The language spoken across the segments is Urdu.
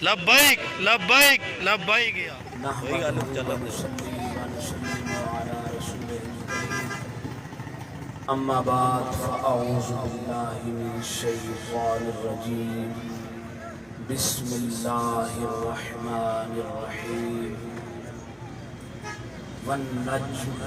لبیک لبیک لبیک یا اما بعد فاعوذ باللہ من الشیطان الرجیم بسم اللہ الرحمن الرحیم والنجم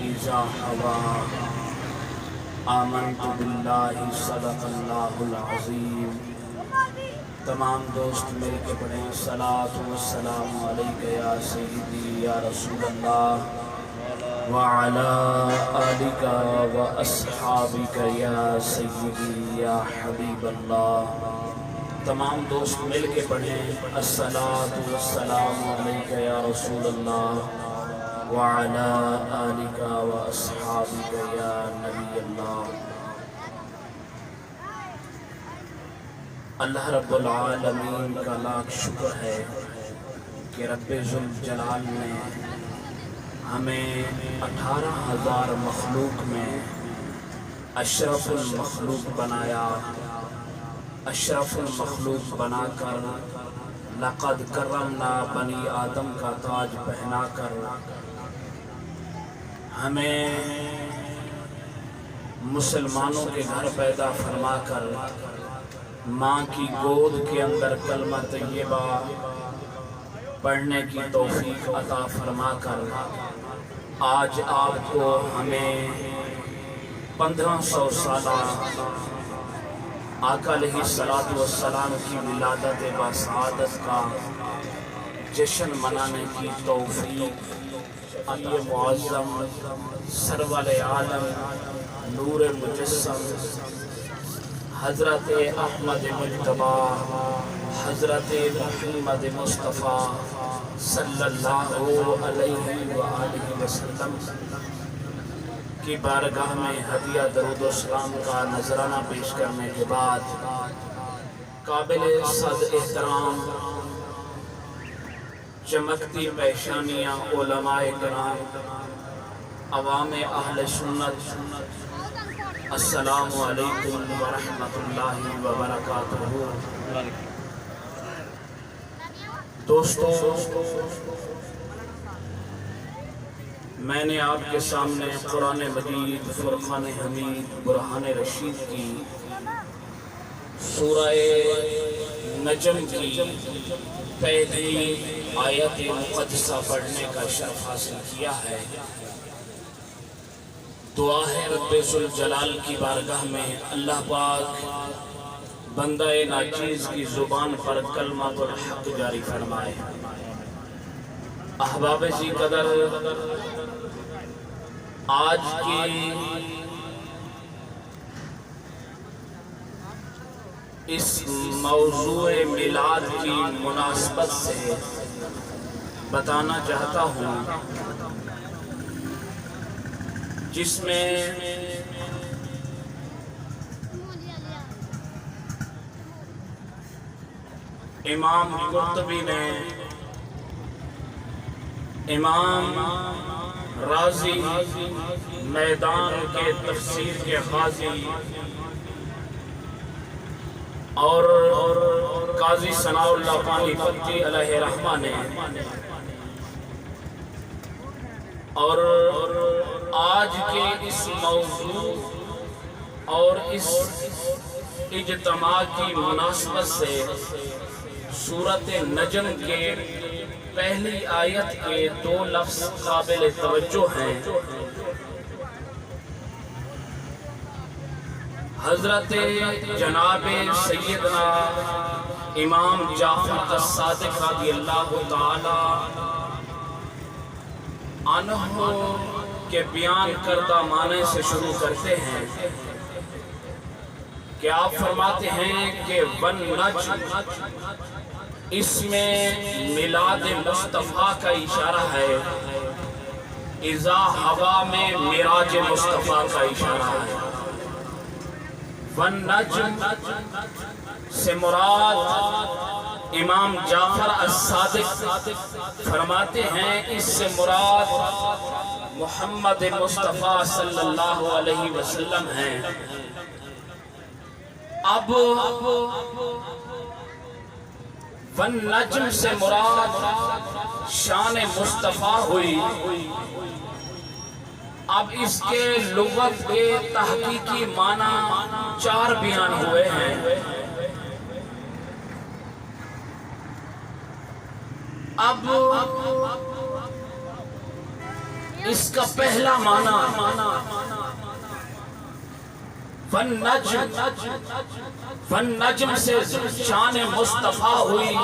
اذا ہوی آمنت باللہ صدق اللہ العظیم۔ تمام دوست مل کے پڑھیں صلاۃ والسلام علیکہ یا سیدی یا رسول اللہ وعلی آلک و اصحابک یا سیدی یا حبیب اللہ۔ تمام دوست مل کے پڑھیں الصلاۃ والسلام علیکہ یا رسول اللہ وعلی آلک و اصحابک یا نبی اللہ۔ اللہ رب العالمین کا لاکھ شکر ہے کہ رب ذوالجلال نے ہمیں 18,000 مخلوق میں اشرف المخلوق بنایا۔ اشرف المخلوق بنا کر لقد کرمنا بنی آدم کا تاج پہنا کر ہمیں مسلمانوں کے گھر پیدا فرما کر ماں کی گود کے اندر کلمہ طیبہ پڑھنے کی توفیق عطا فرما کر آج آپ کو ہمیں 1500 سالہ آقا علیہ السلام کی ولادت بسعادت کا جشن منانے کی توفیق علی معظم سرور عالم نور مجسم حضرت احمد مجتبی حضرت محمد مصطفیٰ صلی اللہ علیہ وآلہ وسلم کی بارگاہ میں ہدیہ درود و سلام کا نذرانہ پیش کرنے کے بعد قابل صد احترام چمکتی پیشانیاں علماء کرام عوام اہل سنت السلام علیکم ورحمۃ اللہ وبرکاتہ۔ دوستو، میں نے آپ کے سامنے قرآن مجید فرقان حمید برہان رشید کی سورہ نجم کی پہلی آیت مقدسہ پڑھنے کا شرف حاصل کیا ہے۔ دعا ہے رب ذوالجلال کی بارگاہ میں اللہ پاک بندہ ناچیز کی زبان پر کلمۃ الحق جاری فرمائے۔ احباب ذی قدر، آج کی اس موضوع میلاد کی مناسبت سے بتانا چاہتا ہوں، جس میں امام قرطبی نے، امام رازی میدان کے تفسیر کے قاضی اور قاضی ثناء اللہ پانی پتی علیہ رحمہ نے، اور آج کے اس موضوع اور اس اجتماع کی مناسبت سے سورۃ نجم کے پہلی آیت کے 2 لفظ قابل توجہ ہیں۔ حضرت جناب سیدنا امام جعفر الصادق رضی اللہ تعالی عنہ کے بیان کردہ معنی سے شروع کرتے ہیں کہ آپ فرماتے ہیں کہ والنجم، اس میں میلاد مصطفیٰ کا اشارہ ہے، اذا ہوا میں معراج مصطفیٰ کا اشارہ ہے۔ والنجم سے مراد امام جعفر الصادق فرماتے ہیں، اس سے مراد محمد مصطفیٰ صلی اللہ علیہ وسلم ہیں۔ اب والنجم سے مراد شان مصطفیٰ ہوئی۔ اب اس کے لغت کے تحقیقی معنی 4 بیان ہوئے ہیں۔ اب اس کا پہلا معنی والنجم سے شان مصطفیٰ ہوئی۔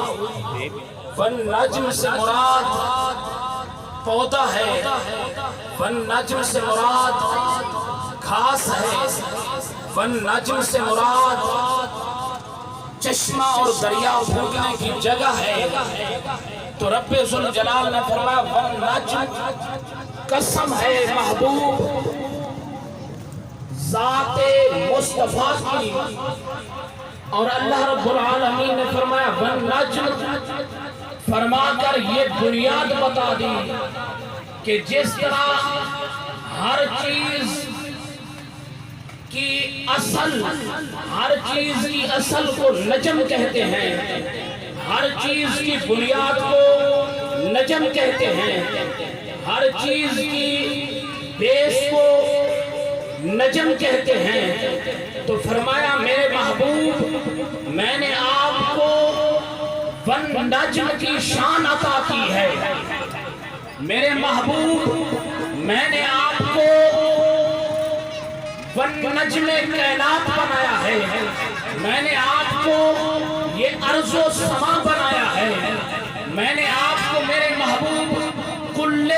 والنجم سے مراد پودا ہے، والنجم سے مراد گھاس ہے، والنجم سے مراد چشمہ اور دریا پھوٹنے کی جگہ ہے۔ تو رب ذوالجلال نے فرمایا والنجم، قسم ہے محبوب ذات مصطفیٰ کی۔ اور اللہ رب العالمین نے فرمایا والنجم، فرما کر یہ بنیاد بتا دی کہ جس طرح ہر چیز کی اصل کو نجم کہتے ہیں، ہر چیز کی بنیاد کو نجم کہتے ہیں، ہر چیز کی بیس کو نجم کہتے ہیں۔ تو فرمایا میرے محبوب میں نے آپ کو والنجم کی شان عطا کی ہے۔ میرے محبوب میں نے آپ کو والنجم کائنات بنایا ہے، میں نے آپ کو یہ ارض و سما بنایا ہے، میں نے آپ کو میرے محبوب کل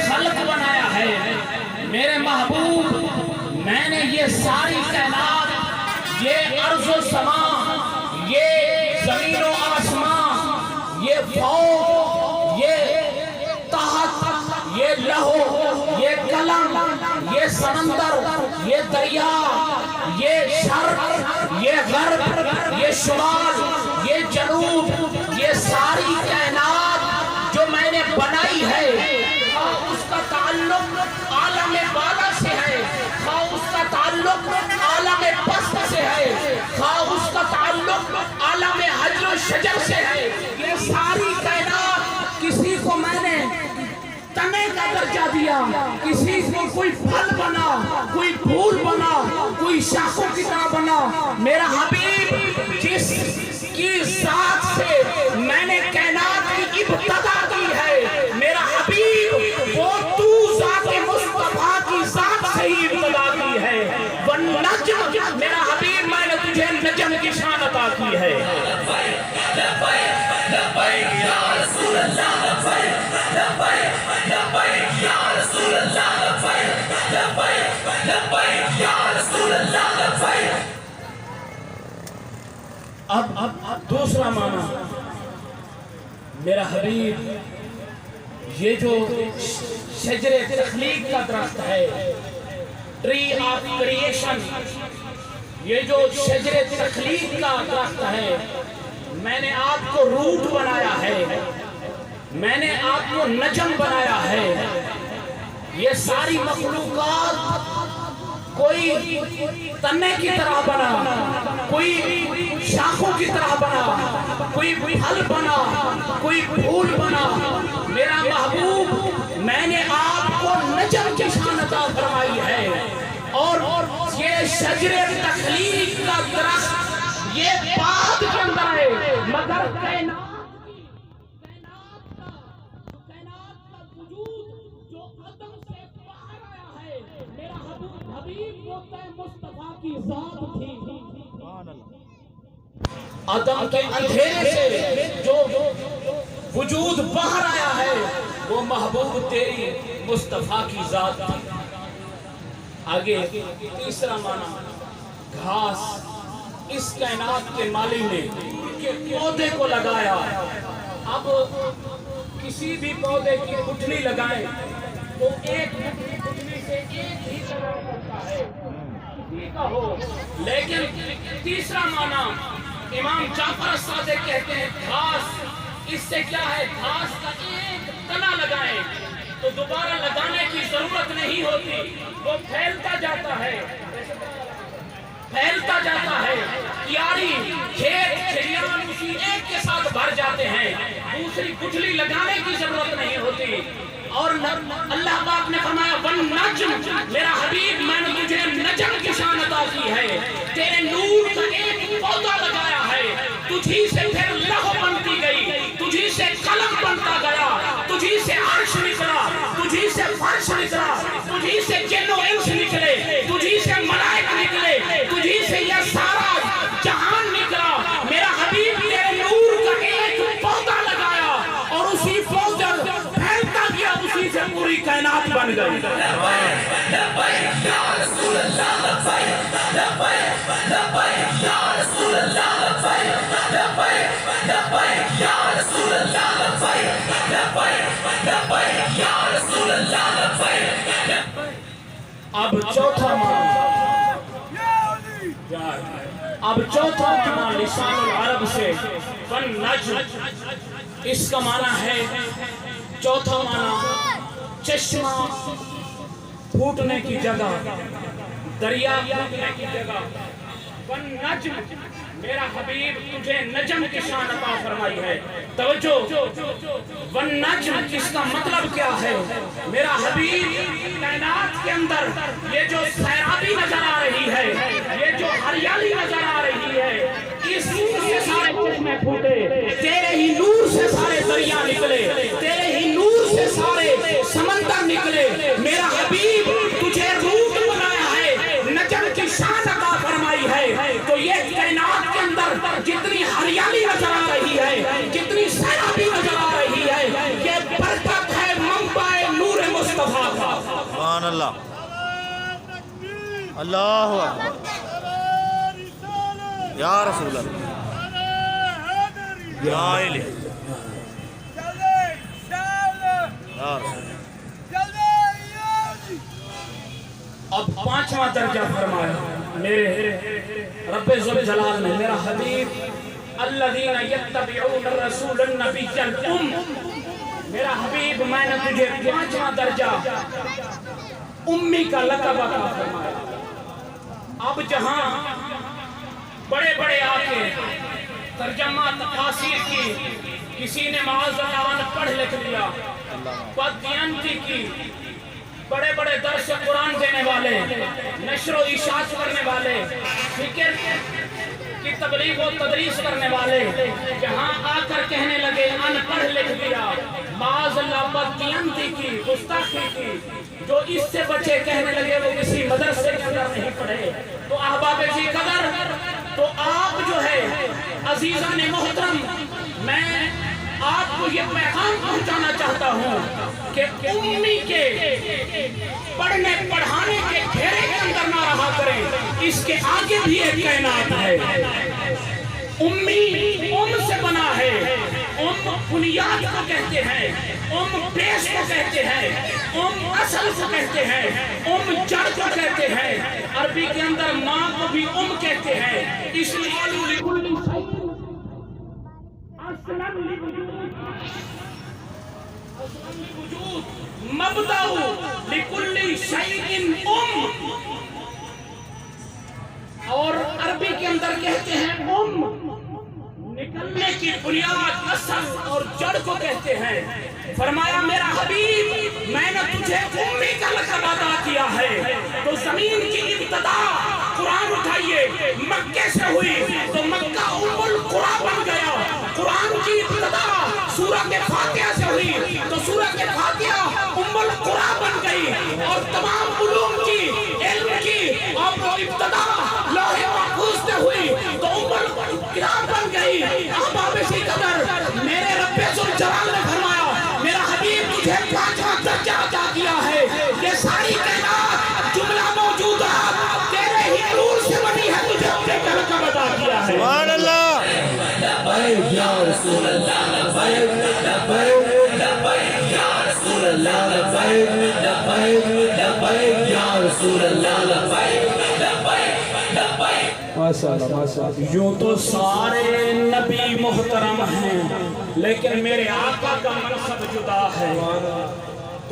خلق بنایا ہے۔ میرے محبوب میں نے یہ ساری کائنات، یہ ارض و سما، یہ زمین و آسمان، یہ فوق، یہ تحت، یہ لہو، یہ قلم، یہ سمندر، یہ دریا، یہ شرق، یہ غرب، یہ شمال، یہ جنوب، یہ ساری کائنات جو میں نے بنائی ہے، اس کا تعلق عالم بالا سے ہے، اس کا تعلق عالم پست سے ہے، اس کا تعلق عالم حجر و شجر سے ہے۔ یہ ساری کائنات کسی کو میں نے تنے کا درجہ دیا، کسی کو کوئی پھل بنا، کوئی پھول بنا، کوئی شاخوں کی طرح بنا۔ میرا حبیب جس کی ذات سے میں نے کائنات کی ابتدا کی ہے، میرا حبیب وہ تو ذات مصطفیٰ کی ذات سے ہی ابتدا کی ہے۔ والنجم، میرا حبیب میں نے تجھے نجم کی شان عطا کی ہے۔ اب دوسرا معنی میرا حبیب یہ جو شجر تخلیق کا درخت ہے، ٹری آف کریشن، یہ جو شجر تخلیق کا درخت ہے، میں نے آپ کو روٹ بنایا ہے، میں نے آپ کو نجم بنایا ہے۔ یہ ساری مخلوقات کوئی تنے کی طرح بنا، کوئی شاخوں کی طرح بنا، کوئی پھل بنا، کوئی پھول بنا۔ میرا محبوب میں نے آپ کو نجم کی شان عطا فرمائی ہے۔ اور یہ شجر تخلیق کا درخت یہ بعد کے اندر ہے، مگر کائنات کا وجود جو عدم سے باہر آیا ہے، میرا حبیب وہ مصطفیٰ کی ذات تھی۔ عدم کے اندھیرے سے جو وجود باہر آیا ہے وہ محبوب تیری مصطفیٰ کی ذات تھی۔ آگے تیسرا معنی گھاس، اس کائنات کے مالی نے پودے کو لگایا۔ اب کسی بھی پودے کی گٹھلی لگائیں تو ایک گٹھلی سے ایک ہی طرح کرتا ہے، کسی کا ہو۔ لیکن تیسرا معنی امام جعفر صادق کہتے ہیں گھاس، اس سے کیا ہے، گھاس کا ایک تنا لگائیں تو دوبارہ لگانے کی ضرورت نہیں ہوتی، وہ پھیلتا جاتا ہے، پھیلتا جاتا ہے، کیاری کھیت کھلیان اسی ایک کے ساتھ بھر جاتے ہیں، دوسری گٹھلی لگانے کی ضرورت نہیں ہوتی۔ اور اللہ پاک نے فرمایا وَالنَّجْمِ، میرا حبیب میں نے تجھے نجم کی شان عطا کی ہے، تیرے نور کا ایک پودا لگایا ہے، تجھی سے پھر لوح بنتی گئی، تجھی سے قلم بنتا گیا، تجھی سے عرش نکلا، تجھی سے فرش نکلا، تجھی سے جن و انس نکلے، تجھی سے ملائک نکلے، تجھی سے یہ سارا جہان نکلا۔ میرا حبیب تیرے نور کا ایک پودا لگایا اور اسی پودا پھیلتا گیا، اسی سے پوری کائنات بن گئی۔ اب چوتھا معنی لسان العرب سے والنجم، اس کا معنی ہے، چوتھا معنی چشمہ پھوٹنے کی جگہ، دریا پھوٹنے کی جگہ۔ والنجم، میرا حبیب تجھے نجم کی شان عطا فرمائی ہے۔ توجہ، والنجم اس کا مطلب کیا ہے؟ میرا حبیب کائنات کے اندر یہ جو سیرابی نظر آ رہی ہے، یہ جو ہریالی نظر آ رہی ہے، اس نور سے سارے چشمے پھوٹے، تیرے ہی نور سے سارے دریا نکلے، تیرے ہی نور سے سارے سمندر نکلے۔ میرا حبیب تجھے روٹ بنایا ہے، نجم کی شان عطا فرمائی ہے، تو یہ کائنات کے اندر جتنی ہریالی نظر آ رہی ہے، جتنی سیرابی نظر آ رہی ہے، یہ برکت ہے منبع نور مصطفیٰ کا۔ سبحان اللہ، اللہ اکبر، یا رسول اللہ، یا الہ، یا رسول۔ اب پانچواں درجہ فرمایا میرے رب ذوالجلال نے، میرا حبیب الذین یتبعون الرسول النبی الام، میرا حبیب میں نے تجھے پانچواں درجہ امی کا لقب عطا فرمایا۔ اب جہاں بڑے بڑے آکے ترجمہ تفاسیر کی، کسی نے معاذ اللہ پڑھ لکھ لیا، پدینتی کی، بڑے بڑے درس قرآن دینے والے، نشر و اشاعت کرنے والے، فکر کی تبلیغ و تدریس کرنے والے، جہاں آ کر کہنے لگے ان پڑھ لکھ دیا، معاذ اللہ بددیانتی کی، گستاخی کی، جو اس سے بچے کہنے لگے وہ کسی مدرسے کے اندر نہیں پڑھے۔ تو احباب جی قدر، تو آپ جو ہے عزیزان محترم، میں آپ کو یہ پیغام پہنچانا چاہتا ہوں کہ امی کے پڑھنے پڑھانے کے گھیرے کے اندر نہ رہا کریں، اس کے آگے بھی ایک کائنات ہے۔ امی ام سے بنا ہے، ام بنیاد کو کہتے ہیں، ام بیس کو کہتے ہیں، ام اصل کو کہتے ہیں، ام جڑ کو کہتے ہیں۔ عربی کے اندر ماں کو بھی ام کہتے ہیں، اس لیے مبدأ لکل شیء ام، اور عربی کے اندر کہتے ہیں ام، نکلنے کی بنیاد اصل اور جڑ کو کہتے ہیں۔ فرمایا میرا حبیب میں نے تجھے امی کا لقب عطا کیا ہے، تو زمین کی ابتدا قرآن اٹھائیے مکے سے ہوئی تو مکہ ام القریٰ بن گیا۔ قرآن کی ابتدا سورۃ فاتحہ سے ہوئی تو سورۃ فاتحہ ام القریٰ بن گئی، اور تمام علوم کی، علم کی اور ابتدا لوح محفوظ سے ہوئی تو ام القریٰ بن گئی۔ احباب سی قدر، میرے رب ذوالجلال نے فرمایا میرا حبیب تجھے پانچواں درجہ عطا کیا ہے، یہ ساری کائنات جملہ موجودات تیرے ہی نور سے بنی ہے، تجھے اپنے کا لقب عطا کیا ہے۔ سبحان اللہ، لبیک یا رسول اللہ، لبیک لبیک لبیک یا رسول اللہ، لبیک لبیک لبیک یا رسول اللہ، لبیک لبیک لبیک۔ ماشاءاللہ ماشاءاللہ، یوں تو سارے نبی محترم ہیں لیکن میرے آقا کا منصب جدا ہے،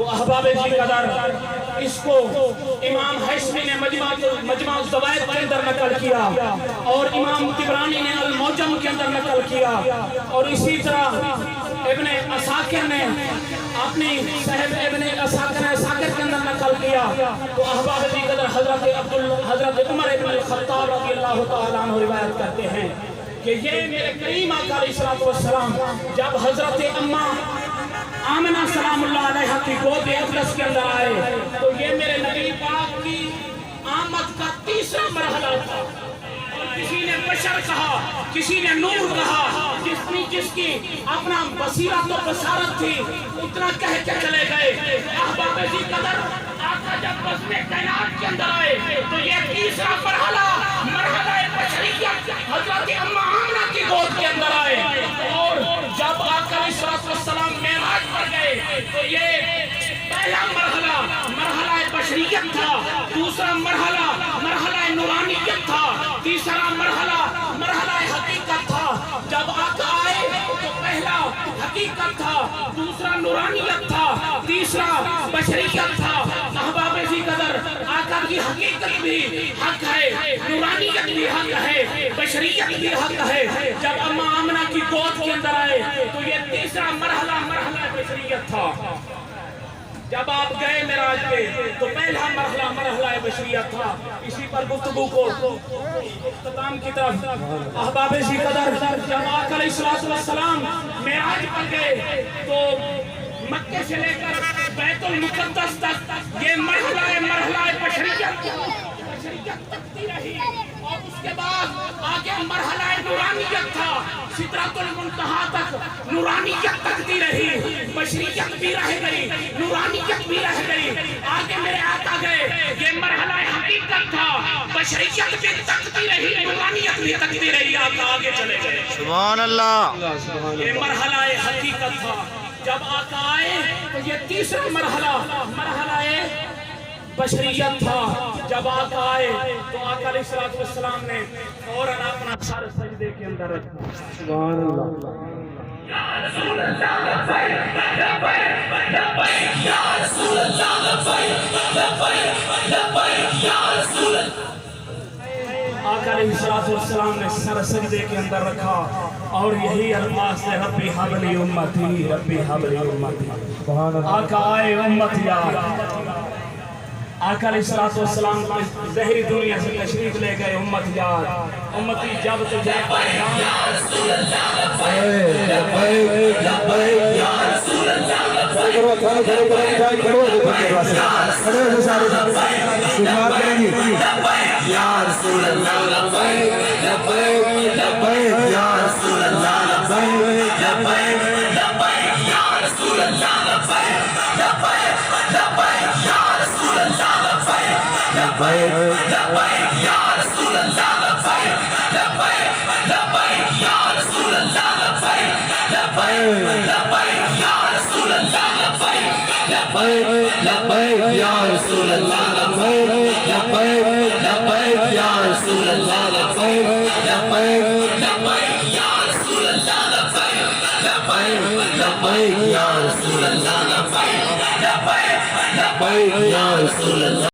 تو احباب جی قدر اس کو امام حیثمی نے مجمع الزوائد کے اندر نقل کیا اور امام طبرانی نے المعجم کے اندر نقل کیا اور اسی طرح ابن عساکر نے اپنی صحیح ابن عساکر کے اندر نقل کیا. تو احباب جی قدر حضرت عمر ابن الخطاب رضی اللہ تعالیٰ عنہ روایت کرتے ہیں کہ یہ میرے کریم آقا علیہ السلام جب حضرت اماں آمنہ سلام اللہ علیہ کی گود اقدس کے اندر آئے تو یہ میرے نبی پاک کی آمد کا تیسرا مرحلہ تھا. اور کسی نے بشر کہا, کسی نے نور کہا, جس کی اپنا بصیرت و بصارت تھی اتنا کہہ کے چلے گئے. احباب جی قدر آقا جب بزم کائنات کے اندر آئے تو یہ تیسرا مرحلہ بشریت حضرت اماں آمنہ کی گود کے اندر آئے. اور جب آقا علیہ السلام معراج پر گئے تو یہ پہلا مرحلہ بشریت تھا, دوسرا مرحلہ نورانیت تھا, تیسرا مرحلہ حقیقت تھا. جب آقا آئے تو پہلا حقیقت تھا, دوسرا نورانیت تھا, تیسرا بشریت تھا. احباب جی قدر آقا کی حقیقت بھی حق ہے, نورانیت بھی حق ہے, بشریت بھی حق ہے. جب اماں آمنہ کی گود کے اندر آئے تو یہ تیسرا مرحلہ بشریت تھا. جب آپ گئے معراج پہ تو پہلا مرحلہ بشریت تھا. اسی پر گفتگو کو اختتام کی طرف احباب جی قدر جب آقا علیہ السلام معراج پر گئے تو مکے سے لے کر بیت المقدس تک یہ مرحلہ بشریت تکتی رہی. اور اس کے بعد آگے مرحلہ نورانیت تھا, سدرۃ المنتہا تک نورانیت تکتی رہی, بشریت بھی رہ گئی, نورانیت بھی رہ گئی. آگے میرے آقا گئے, یہ مرحلہ حقیقت تھا, بشریت بھی تکتی رہی, نورانیت بھی تکتی رہی. آقا آگے چلے گئے. سبحان اللہ. یہ مرحلہ حقیقت تھا. جب آقا آئے تو یہ تیسرا مرحلہ بشریت تھا. جب آقا آئے تو آقا علیہ السلام نے فوراً اپنا سر سجدے کے اندر رکھا. سبحان اللہ. یا رسول اللہ لبیک لبیک لبیک یا رسول اللہ لبیک لبیک لبیک یا رسول اللہ. آقا علیہ السلام نے سر سجدے کے اندر رکھا اور یہی الفاظ سے ربی حبلی امتی, ربی حبلی امتی. آقا آئے امت یار. آقا علیہ السلام ظاہری دنیا سے تشریف لے گئے. امت یار, امتی جب تجھے یا رسول اللہ لبیک لبیک لبیک یا رسول اللہ لبیک یا رسول اللہ لبیک لبیک لبیک یا رسول اللہ لبیک لبیک لبیک یا رسول اللہ لبیک لبیک لبیک یا رسول اللہ لبیک لبیک لبیک یا رسول اللہ لبیک لبیک لبیک یا رسول اللہ لبیک لبیک لبیک یا رسول اللہ لبیک لبیک لبیک یا رسول اللہ لبیک لبیک لبیک یا رسول اللہ لبیک لبیک لبیک یا رسول اللہ لبیک لبیک لبیک یا رسول اللہ لبیک لبیک لبیک یا رسول اللہ.